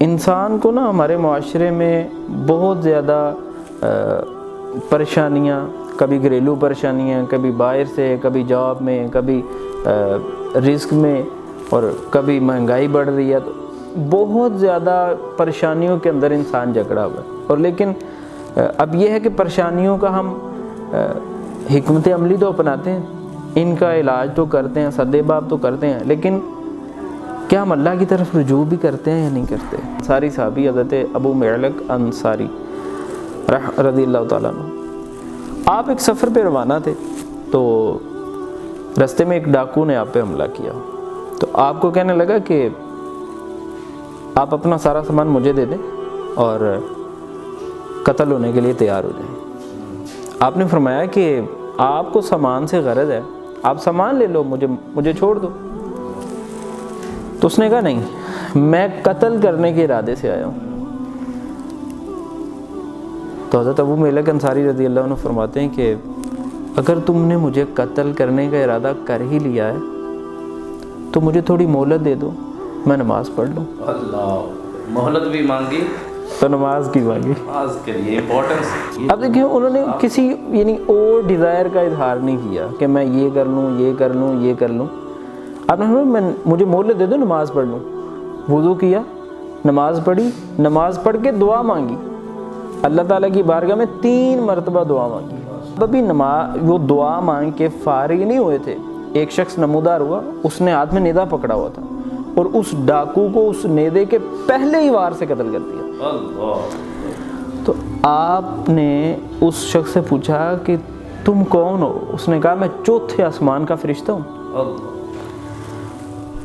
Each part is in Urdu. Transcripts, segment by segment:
انسان کو نا ہمارے معاشرے میں بہت زیادہ پریشانیاں، کبھی گھریلو پریشانیاں، کبھی باہر سے، کبھی جاب میں، کبھی رزق میں، اور کبھی مہنگائی بڑھ رہی ہے، تو بہت زیادہ پریشانیوں کے اندر انسان جکڑا ہوا ہے۔ اور لیکن اب یہ ہے کہ پریشانیوں کا ہم حکمت عملی تو اپناتے ہیں، ان کا علاج تو کرتے ہیں، سدے باب تو کرتے ہیں، لیکن کیا ہم اللہ کی طرف رجوع بھی کرتے ہیں یا نہیں کرتے؟ انصاری صحابی حضرت ابو معلق انصاری رضی اللہ تعالیٰ عنہ، آپ ایک سفر پہ روانہ تھے، تو رستے میں ایک ڈاکو نے آپ پہ حملہ کیا، تو آپ کو کہنے لگا کہ آپ اپنا سارا سامان مجھے دے دیں اور قتل ہونے کے لیے تیار ہو جائیں۔ آپ نے فرمایا کہ آپ کو سامان سے غرض ہے، آپ سامان لے لو، مجھے چھوڑ دو۔ تو اس نے کہا نہیں، میں قتل کرنے کے ارادے سے آیا ہوں۔ تو حضرت ابو معلق انصاری رضی اللہ عنہ فرماتے ہیں کہ اگر تم نے مجھے قتل کرنے کا ارادہ کر ہی لیا ہے تو مجھے تھوڑی مہلت دے دو، میں نماز پڑھ لوں۔ اللہ، مہلت بھی مانگی تو نماز کی مانگی۔ نماز کے لیے امپورٹنس۔ اب دیکھیں، انہوں نے کسی اور ڈیزائر کا اظہار نہیں کیا کہ میں یہ کر لوں، یہ کر لوں، یہ کر لوں۔ آپ نے فرمایا مجھے مہلت دے دو، نماز پڑھ لوں۔ وضو کیا، نماز پڑھی، نماز پڑھ کے دعا مانگی، اللہ تعالیٰ کی بارگاہ میں 3 مرتبہ دعا مانگی۔ ابھی وہ دعا مانگ کے فارغ نہیں ہوئے تھے، ایک شخص نمودار ہوا، اس نے ہاتھ میں نیزہ پکڑا ہوا تھا اور اس ڈاکو کو اس نیزے کے پہلے ہی وار سے قتل کر دیا۔ تو آپ نے اس شخص سے پوچھا کہ تم کون ہو؟ اس نے کہا میں 4تھے آسمان کا فرشتہ ہوں۔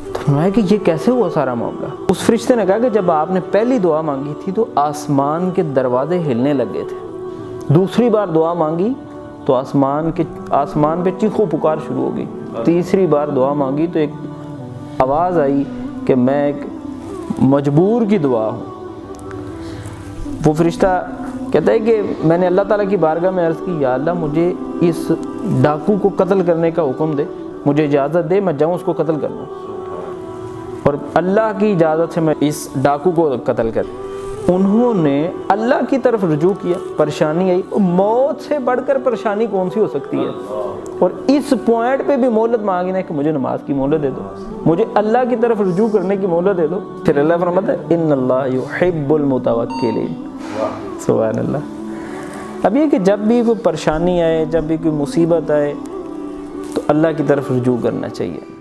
تو فرمایا کہ یہ کیسے ہوا سارا معاملہ؟ اس فرشتے نے کہا کہ جب آپ نے پہلی دعا مانگی تھی تو آسمان کے دروازے ہلنے لگ گئے تھے، دوسری بار دعا مانگی تو آسمان پہ چیخو پکار شروع ہو گئی، تیسری بار دعا مانگی تو ایک آواز آئی کہ میں ایک مجبور کی دعا ہوں۔ وہ فرشتہ کہتا ہے کہ میں نے اللہ تعالیٰ کی بارگاہ میں عرض کی، یا اللہ مجھے اس ڈاکو کو قتل کرنے کا حکم دے، مجھے اجازت دے، میں جاؤں اس کو قتل کر لوں۔ اور اللہ کی اجازت سے میں اس ڈاکو کو قتل کر، انہوں نے اللہ کی طرف رجوع کیا۔ پریشانی آئی، موت سے بڑھ کر پریشانی کون سی ہو سکتی ہے؟ اور اس پوائنٹ پہ بھی مہلت مانگنا ہے کہ مجھے نماز کی مہلت دے دو، مجھے اللہ کی طرف رجوع کرنے کی مہلت دے دو۔ پھر اللہ فرماتا ہے ان اللہ یحب المتوکلین۔ سبحان اللہ۔ اب یہ کہ جب بھی کوئی پریشانی آئے، جب بھی کوئی مصیبت آئے تو اللہ کی طرف رجوع کرنا چاہیے۔